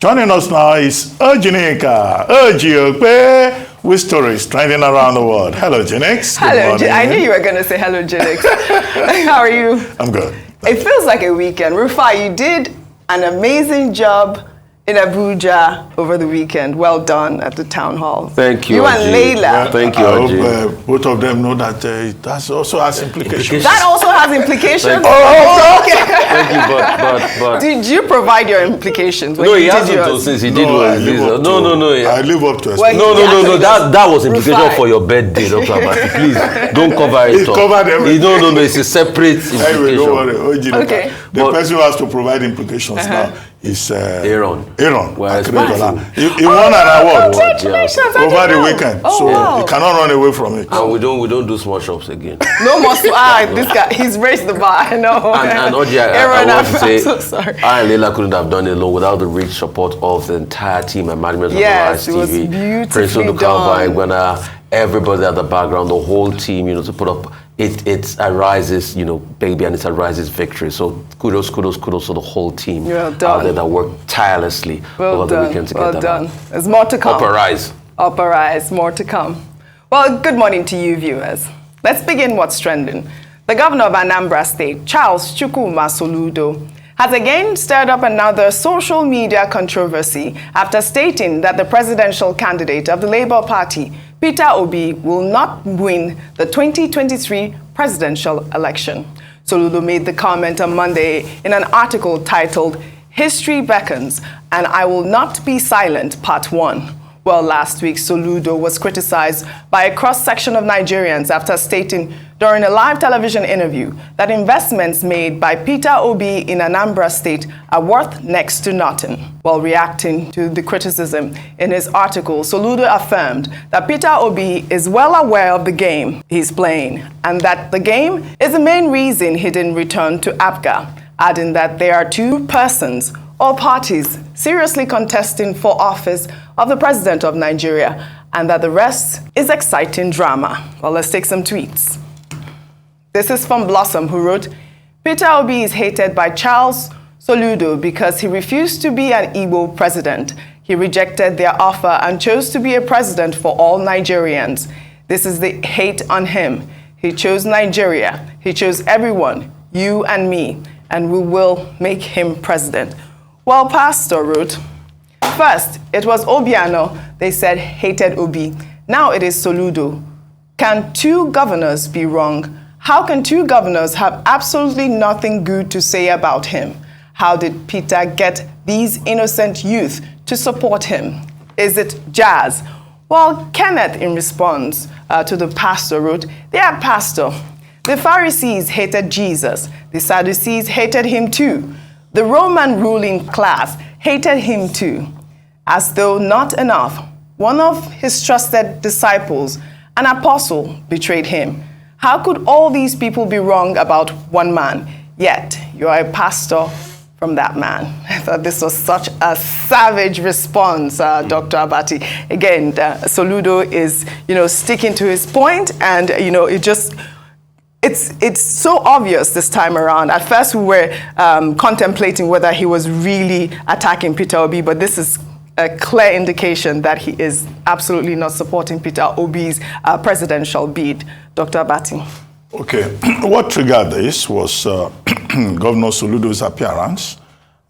Joining us now is OjyOkpe with stories trending around the world. Hello, Jinx. Hello, I knew you were going to say hello, Jinx. How are you? I'm good. It feels like a weekend. Rufa, you did an amazing job in Abuja over the weekend. Well done at the town hall. Thank you, You and Layla. Thank you, I hope both of them know that that also has implications. That also has implications? Okay. Okay. Thank you, but... Did you provide your implications? No, he hasn't told since he did what he did. No. I live up to it. Well, No. That was implication for your birthday, Dr. Abati. Please, don't cover it up. Covered everything. No. It's a separate implication. Anyway, don't worry. Okay. The person who has to provide implications now is Aaron. Well, he won an award. Congratulations. Over the weekend. So he cannot run away from it. And we don't do small shops again. No more. This guy, he's raised the bar. I know. And Oji, I want to say, so sorry. I and Layla couldn't have done it alone without the rich support of the entire team and management of yes, the Rise TV. Prince done. Everybody at the background, the whole team, to put up it's Arise's, baby, and it's Arise's victory. So kudos to the whole team out there that worked tirelessly over the weekend to get that out. There's more to come. Up Arise. Up Arise, more to come. Well, good morning to you, viewers. Let's begin what's trending. The governor of Anambra State, Charles Chukwuma Soludo, has again stirred up another social media controversy after stating that the presidential candidate of the Labour Party, Peter Obi, will not win the 2023 presidential election. Soludo made the comment on Monday in an article titled, "History Beckons, and I Will Not Be Silent, Part 1. Well, last week, Soludo was criticized by a cross-section of Nigerians after stating during a live television interview that investments made by Peter Obi in Anambra State are worth next to nothing. While reacting to the criticism in his article, Soludo affirmed that Peter Obi is well aware of the game he's playing and that the game is the main reason he didn't return to APGA, adding that there are two persons or parties seriously contesting for office of the president of Nigeria, and that the rest is exciting drama. Well, let's take some tweets. This is from Blossom, who wrote, "Peter Obi is hated by Charles Soludo because he refused to be an Igbo president. He rejected their offer and chose to be a president for all Nigerians. This is the hate on him. He chose Nigeria. He chose everyone, you and me, and we will make him president." Well, Pastor wrote, "First, it was Obiano they said hated Obi. Now it is Soludo. Can two governors be wrong? How can two governors have absolutely nothing good to say about him? How did Peter get these innocent youth to support him? Is it jazz?" Well, Kenneth, in response to the pastor, wrote, "Dear pastor, the Pharisees hated Jesus. The Sadducees hated him too. The Roman ruling class hated him too. As though not enough, one of his trusted disciples, an apostle, betrayed him. How could all these people be wrong about one man? Yet you are a pastor from that man." I thought this was such a savage response, Dr. Abati. Again, Soludo is, sticking to his point, and, It's so obvious this time around. At first, we were contemplating whether he was really attacking Peter Obi, but this is a clear indication that he is absolutely not supporting Peter Obi's presidential bid. Dr. Abati. Okay. What triggered this was Governor Soludo's appearance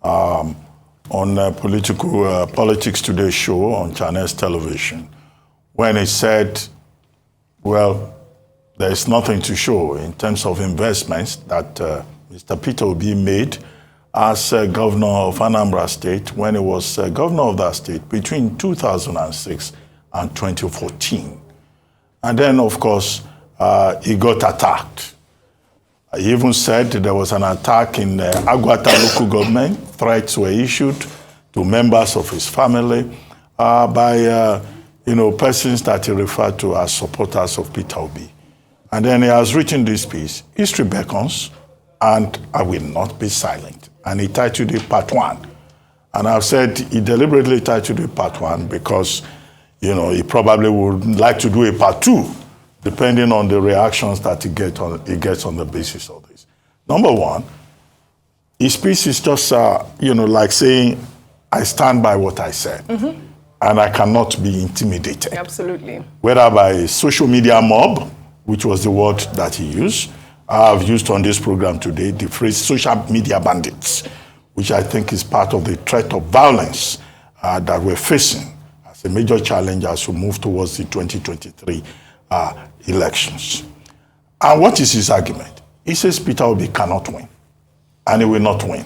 on Politics Today show on Channels Television, when he said, well, there is nothing to show in terms of investments that Mr. Peter Obi made as governor of Anambra State when he was governor of that state between 2006 and 2014. And then, of course, he got attacked. He even said there was an attack in Agwata local government. Threats were issued to members of his family by persons that he referred to as supporters of Peter Obi. And then he has written this piece, "History Beckons, and I Will Not Be Silent." And he titled it Part 1. And I've said he deliberately titled it Part 1 because, he probably would like to do a Part 2, depending on the reactions that he gets on the basis of this. Number one, his piece is just, like saying, I stand by what I said. And I cannot be intimidated. Absolutely. Whether by a social media mob, which was the word that he used. I've used on this program today the phrase social media bandits, which I think is part of the threat of violence that we're facing as a major challenge as we move towards the 2023 elections. And what is his argument? He says Peter Obi cannot win, and he will not win.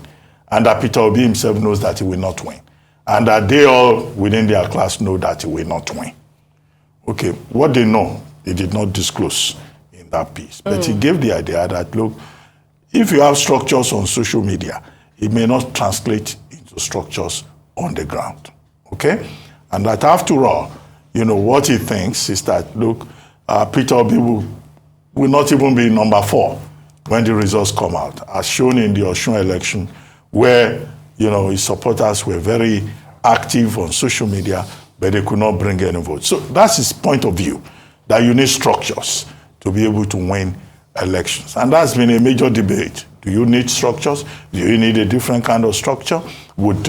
And that Peter Obi himself knows that he will not win. And that they all within their class know that he will not win. Okay, what they know, they did not disclose in that piece. But he gave the idea that, look, if you have structures on social media, it may not translate into structures on the ground. Okay? And that after all, you know, what he thinks is that, look, Peter Obi will not even be number 4 when the results come out, as shown in the Osun election, where, you know, his supporters were very active on social media, but they could not bring any votes. So that's his point of view, that you need structures to be able to win elections. And that's been a major debate. Do you need structures? Do you need a different kind of structure? Would,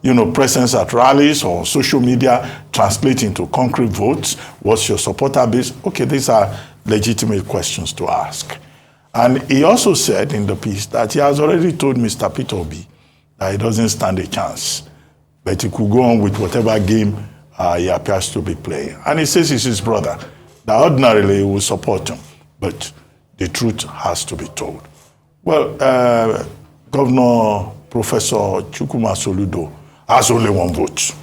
you know, presence at rallies or social media translate into concrete votes? What's your supporter base? Okay, these are legitimate questions to ask. And he also said in the piece that he has already told Mr. Peter Obi that he doesn't stand a chance, but he could go on with whatever game he appears to be playing. And he says he's his brother, that ordinarily he will support him, but the truth has to be told. Well, Governor Professor Chukwuma Soludo has only 1 vote.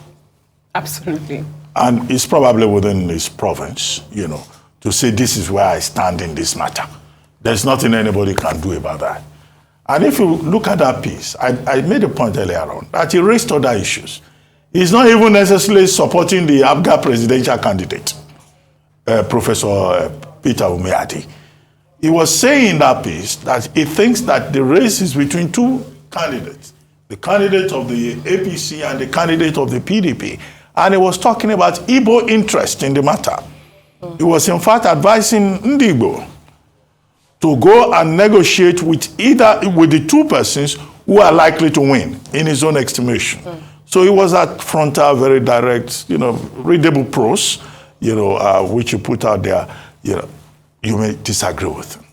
Absolutely. And it's probably within his province, you know, to say this is where I stand in this matter. There's nothing anybody can do about that. And if you look at that piece, I made a point earlier on that he raised other issues. He's not even necessarily supporting the ABGA presidential candidate, Professor Peter Obi. He was saying in that piece that he thinks that the race is between 2 candidates, the candidate of the APC and the candidate of the PDP. And he was talking about Igbo interest in the matter. He was in fact advising Ndigbo to go and negotiate with the 2 persons who are likely to win in his own estimation. So he was at frontal, very direct, you know, readable prose, you know, which you put out there, you know, you may disagree with him.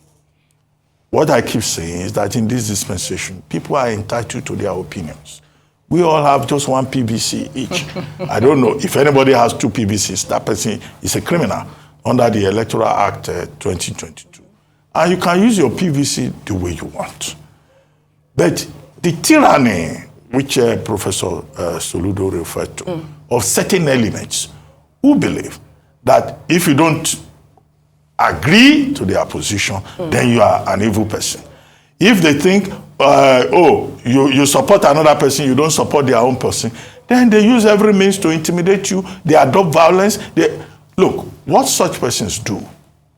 What I keep saying is that in this dispensation, people are entitled to their opinions. We all have just 1 PVC each. I don't know if anybody has 2 PVCs, that person is a criminal under the Electoral Act 2022. And you can use your PVC the way you want. But the tyranny, which Professor Soludo referred to, of certain elements who believe that if you don't agree to their position, then you are an evil person. If they think, you support another person, you don't support their own person, then they use every means to intimidate you. They adopt violence. Look, what such persons do,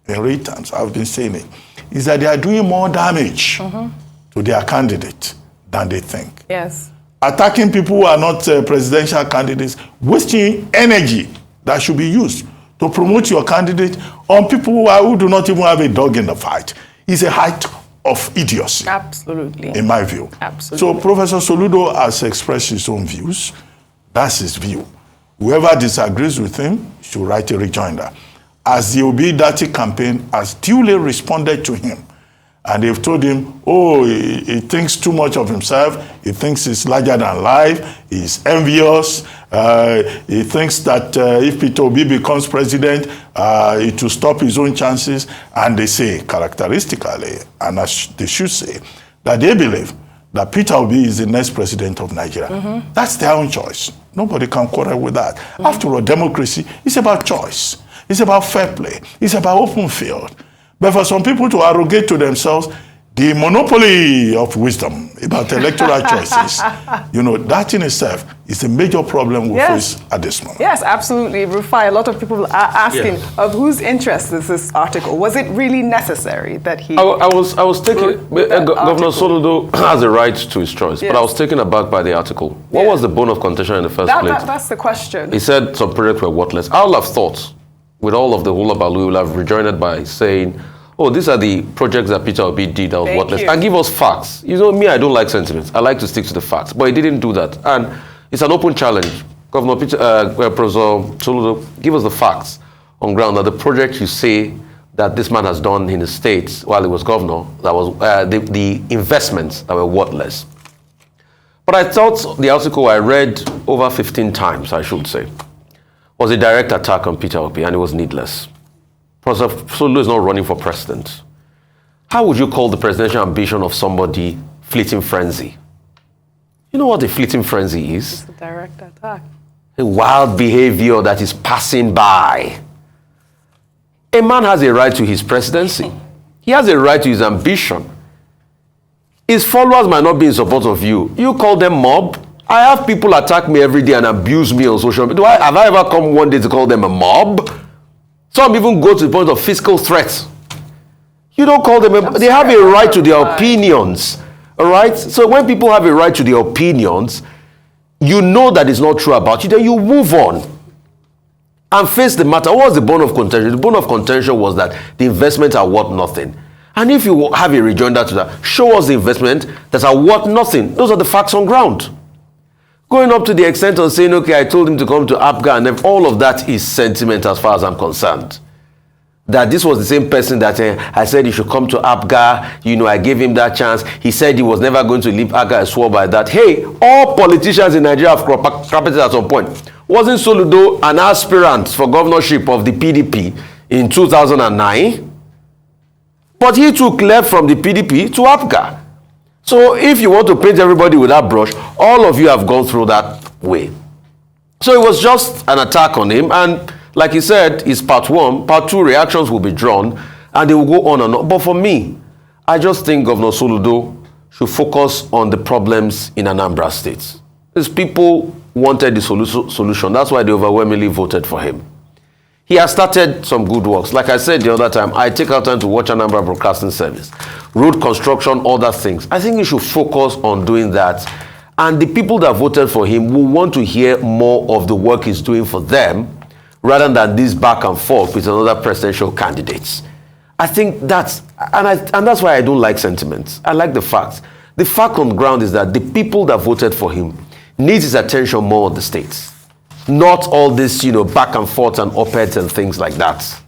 in real terms, I've been saying it, is that they are doing more damage to their candidate than they think. Yes. Attacking people who are not presidential candidates, wasting energy that should be used to promote your candidate on people who do not even have a dog in the fight is a height of idiocy. Absolutely. In my view. Absolutely. So Professor Soludo has expressed his own views. That's his view. Whoever disagrees with him should write a rejoinder. As the Obi Dati campaign has duly responded to him, and they've told him, he thinks too much of himself, he thinks he's larger than life, he's envious, he thinks that if Peter Obi becomes president, it will stop his own chances. And they say, characteristically, and as they should say, that they believe that Peter Obi is the next president of Nigeria. That's their own choice. Nobody can quarrel with that. After all, democracy is about choice. It's about fair play. It's about open field. But for some people to arrogate to themselves the monopoly of wisdom about electoral choices, you know, that in itself is a major problem we face at this moment. Yes, absolutely. Rufai, a lot of people are asking of whose interest is this article? Was it really necessary that he... I was taken... Governor Soludo has a right to his choice, but I was taken aback by the article. What was the bone of contention in the first place? That's the question. He said some projects were worthless. I would have thought, with all of the hula baloo, will have rejoined by saying, these are the projects that Peter Obi did that was worthless. And give us facts. You know, me, I don't like sentiments. I like to stick to the facts. But he didn't do that. And, It's an open challenge. Governor Professor Soludo, give us the facts on ground that the project you say that this man has done in the States while he was governor, that was the investments that were worthless. But I thought the article I read over 15 times, I should say, was a direct attack on Peter Obi, and it was needless. Professor Soludo is not running for president. How would you call the presidential ambition of somebody fleeting frenzy? You know what a fleeting frenzy is? It's a direct attack. A wild behavior that is passing by. A man has a right to his presidency. He has a right to his ambition. His followers might not be in support of you. You call them mob. I have people attack me every day and abuse me on social media. Have I ever come one day to call them a mob? Some even go to the point of physical threats. You don't call them a... They have a right to their opinions. All right? So when people have a right to their opinions, you know that it's not true about you, then you move on and face the matter. What was the bone of contention? The bone of contention was that the investments are worth nothing. And if you have a rejoinder to that, show us the investment that are worth nothing. Those are the facts on ground. Going up to the extent of saying, okay, I told him to come to APGA, and then all of that is sentiment as far as I'm concerned. That this was the same person that I said he should come to APGA, I gave him that chance. He said he was never going to leave APGA, I swore by that. Hey, all politicians in Nigeria have carpeted at some point. Wasn't Soludo an aspirant for governorship of the PDP in 2009? But he took left from the PDP to APGA. So if you want to paint everybody with that brush, all of you have gone through that way. So it was just an attack on him, and like he said, it's part one. Part two, reactions will be drawn, and they will go on and on. But for me, I just think Governor Soludo should focus on the problems in Anambra State. These people wanted the solution. That's why they overwhelmingly voted for him. He has started some good works. Like I said the other time, I take out time to watch Anambra Broadcasting Service. Road construction, other things. I think he should focus on doing that. And the people that voted for him will want to hear more of the work he's doing for them, rather than this back and forth with another presidential candidates. I think that's, and that's why I don't like sentiments. I like the facts. The fact on the ground is that the people that voted for him need his attention more on the states. Not all this, back and forth and op-eds and things like that.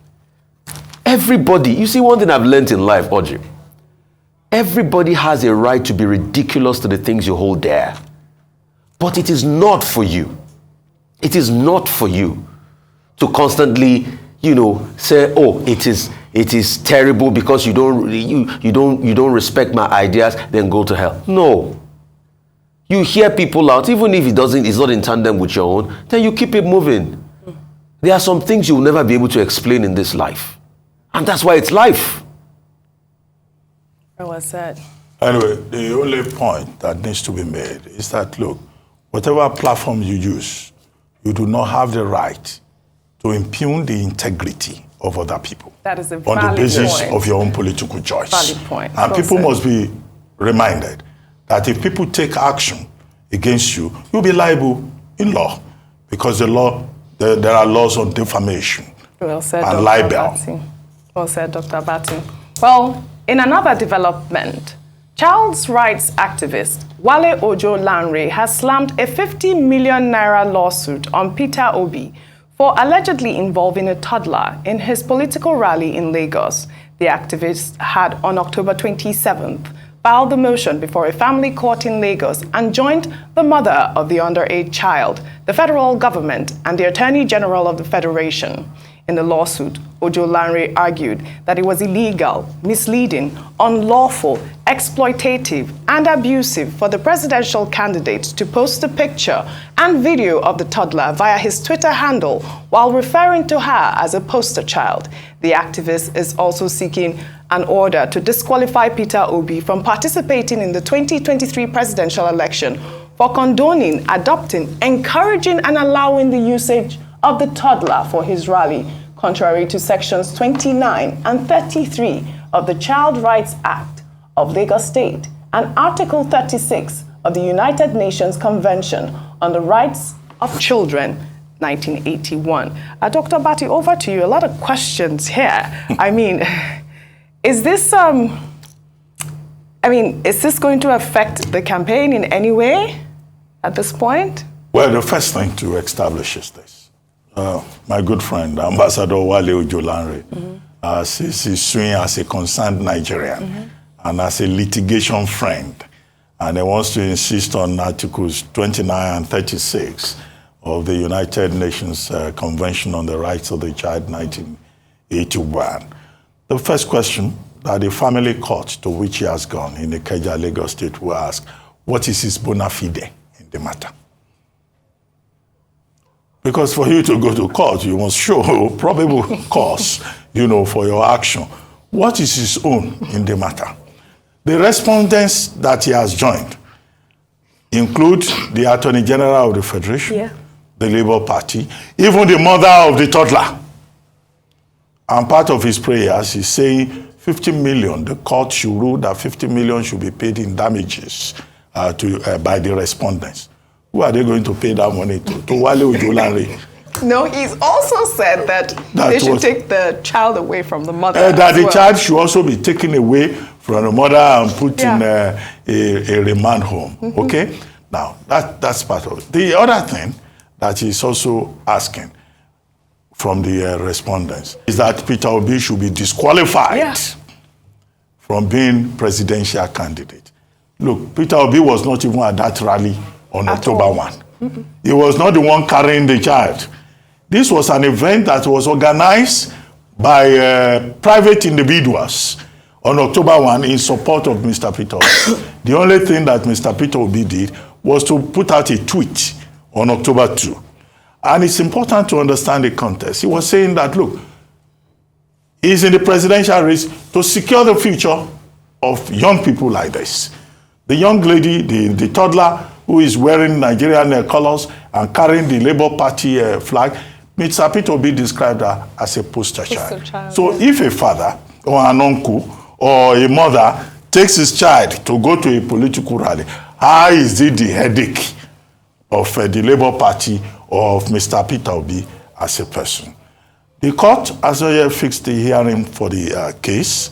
Everybody, you see one thing I've learned in life, Oji, everybody has a right to be ridiculous to the things you hold dear. But it is not for you. It is not for you to constantly, say, oh, it is terrible because you don't respect my ideas, then go to hell. No. You hear people out, even if it's not in tandem with your own, then you keep it moving. There are some things you will never be able to explain in this life. And that's why it's life. Well said. Anyway, the only point that needs to be made is that, look, whatever platform you use, you do not have the right to impugn the integrity of other people. That is a valid on the basis point. of your own political choice. Valid point. And well people said. must be reminded that if people take action against you, you'll be liable in law, because the law, there are laws on defamation well said, and Dr. libel. Batty. Well said, Dr. Batty. Well, in another development, child rights activist Wale Ojo-Lanre has slammed a 50 million naira lawsuit on Peter Obi for allegedly involving a toddler in his political rally in Lagos. The activist had, on October 27th, filed the motion before a family court in Lagos and joined the mother of the underage child, the federal government, and the Attorney General of the Federation. In the lawsuit, Ojo-Lanre argued that it was illegal, misleading, unlawful, exploitative, and abusive for the presidential candidate to post a picture and video of the toddler via his Twitter handle while referring to her as a poster child. The activist is also seeking an order to disqualify Peter Obi from participating in the 2023 presidential election for condoning, adopting, encouraging, and allowing the usage of the toddler for his rally, contrary to sections 29 and 33 of the Child Rights Act of Lagos State and Article 36 of the United Nations Convention on the Rights of Children, 1981. Dr. Batty, over to you. A lot of questions here. I mean, is this going to affect the campaign in any way at this point? Well, the first thing to establish is this. My good friend, Ambassador Wale Ojo-Lanre, he's suing as a concerned Nigerian and as a litigation friend. And he wants to insist on Articles 29 and 36 of the United Nations Convention on the Rights of the Child, 1981. The first question that the family court to which he has gone in Ikeja, Lagos State, will ask, what is his bona fide in the matter? Because for you to go to court, you must show probable cause, for your action. What is his own in the matter? The respondents that he has joined include the Attorney General of the Federation, the Labour Party, even the mother of the toddler. And part of his prayers is saying 50 million, the court should rule that 50 million should be paid in damages by the respondents. Who are they going to pay that money to? To Wale Ojo-Lanre. No, he's also said that they should take the child away from the mother. That the child should also be taken away from the mother and put in a remand home. Okay? Now, that's part of it. The other thing that he's also asking from the respondents is that Peter Obi should be disqualified from being presidential candidate. Look, Peter Obi was not even at that rally on October 1. He was not the one carrying the child. This was an event that was organized by private individuals on October 1 in support of Mr. Peter Obi. The only thing that Mr. Peter Obi did was to put out a tweet on October 2. And it's important to understand the context. He was saying that, look, he's in the presidential race to secure the future of young people like this. The young lady, the toddler, who is wearing Nigerian colors and carrying the Labour Party flag, Mr. Peter Obi described her as a poster child. So if a father or an uncle or a mother takes his child to go to a political rally, how is it the headache of the Labour Party or of Mr. Peter Obi as a person? The court has not yet fixed the hearing for the case.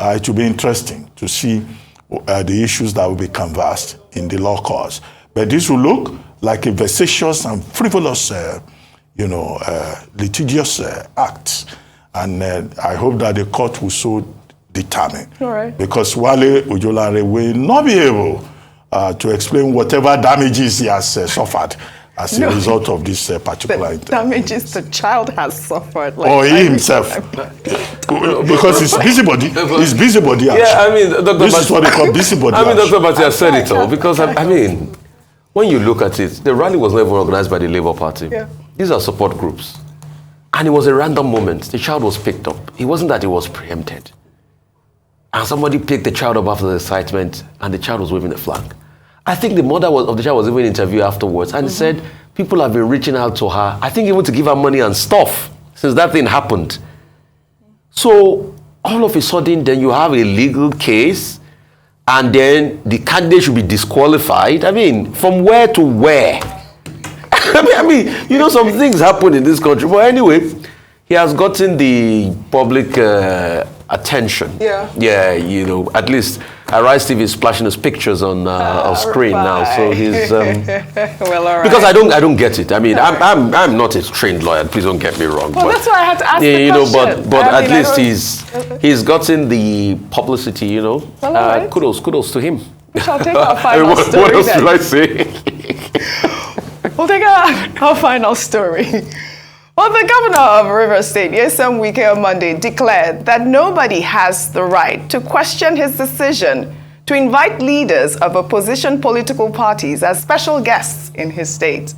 It will be interesting to see the issues that will be canvassed in the law courts. But this will look like a vexatious and frivolous, litigious act. And I hope that the court will so determine. Because Wale Ojo-Lanre will not be able to explain whatever damages he has suffered as a result of this particular damages the child has suffered. Or he himself. Because he's busybody. He's busybody action. Yeah, I mean, this is what they call busybody action. Dr. Batia said it all. Because, when you look at it, the rally was never organized by the Labour Party. These are support groups. And it was a random moment. The child was picked up. It wasn't that it was preempted. And somebody picked the child up after the excitement, and the child was waving the flag. I think the mother of the child was even interviewed afterwards and said people have been reaching out to her, I think even to give her money and stuff since that thing happened. So all of a sudden then you have a legal case and then the candidate should be disqualified. From where to where? Some things happen in this country. But anyway, he has gotten the public attention. At least Arise TV is splashing his pictures on screen now, so he's well, all right. Because I don't get it. I'm not a trained lawyer. Please don't get me wrong. Well, that's why I had to ask the question. But at least he's gotten the publicity. Well, right. Kudos to him. We shall take our final story. What else should I say? We'll take our final story. Well, the governor of Rivers State, Nyesom Wike, on Monday declared that nobody has the right to question his decision to invite leaders of opposition political parties as special guests in his state.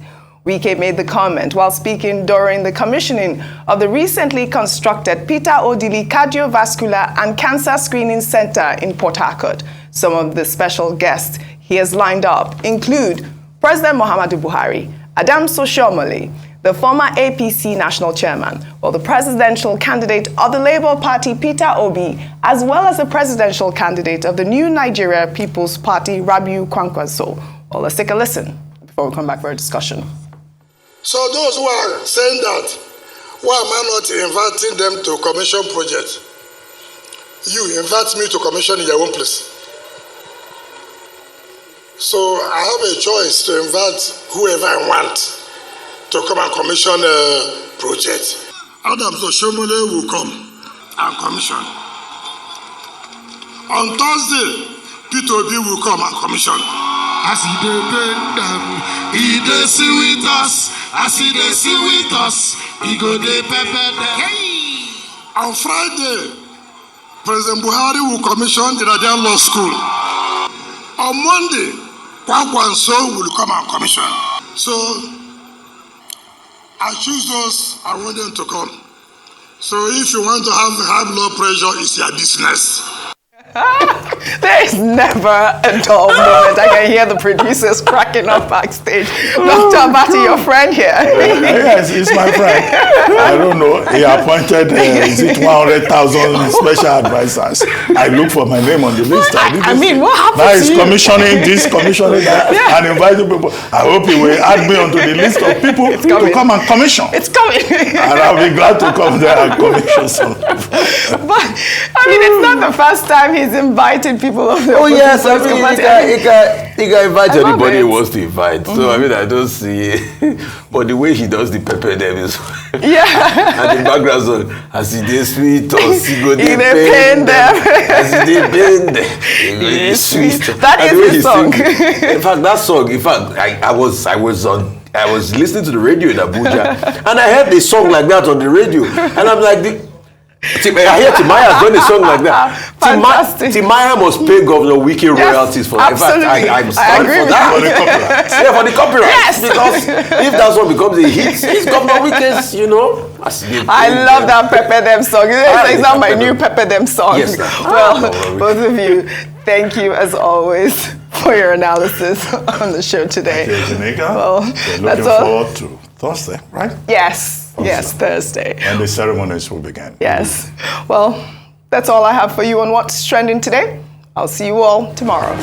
Wike made the comment while speaking during the commissioning of the recently constructed Peter Obi Cardiovascular and Cancer Screening Center in Port Harcourt. Some of the special guests he has lined up include President Muhammadu Buhari, Adams Oshiomhole, the former APC national chairman, or the presidential candidate of the Labour Party, Peter Obi, as well as the presidential candidate of the New Nigeria People's Party, Rabiu Kwankwaso. Well, let's take a listen before we come back for a discussion. So those who are saying that, why am I not inviting them to commission projects? You invite me to commission in your own place. So I have a choice to invite whoever I want to come and commission a project. Adams Oshomole will come and commission. On Thursday, Peter Obi will come and commission. As he dey bend them, he dey see with us. As he dey see with us, he go dey pepper them. Hey! On Friday, President Buhari will commission the Nigerian Law School. On Monday, Kwakwanso will come and commission. So, I choose those I want them to come. So if you want to have high blood pressure, it's your business. There is never a dull moment. I can hear the producers cracking up backstage. Dr. Abati, your friend here. Yes, he's my friend. I don't know. He appointed, is it 100,000 special advisors? I look for my name on the list. I mean, what happened now to he's you? commissioning this, commissioning that, and inviting people. I hope he will add me onto the list of people to come and commission. It's coming. And I'll be glad to come there and commission some. But, I mean, it's not the first time he's invited people of the Oh yes, I mean, he can invite I love anybody he it. wants to invite. So I mean, I don't see, but the way he does the pepper them is, Yeah. and the background song, as he dey sweet us, he go dey dey pain pain them, them. as he dey pain them, he go dey Yes, sweet. that And is the way his he song. sing it. In fact, that song, I was listening to the radio in Abuja, and I heard a song like that on the radio, and I'm like, I hear Timaya has done a song like that. Fantastic. Timaya must pay Governor Wike royalties for that. In fact, absolutely. I'm I standing agree for with that. For the copyright. Yeah, for the copyright. Yes. Because if that song becomes a hit, it's Governor Wike's, I love that Pepper Them song. It's not my new Pepper Them song. Yes, well, both of you, thank you as always for your analysis on the show today. Thank you, Janika. Well, We're that's looking all. forward to Thursday, right? Yes, yes, Thursday. And the ceremonies will begin. Yes. Well, that's all I have for you on What's Trending today. I'll see you all tomorrow.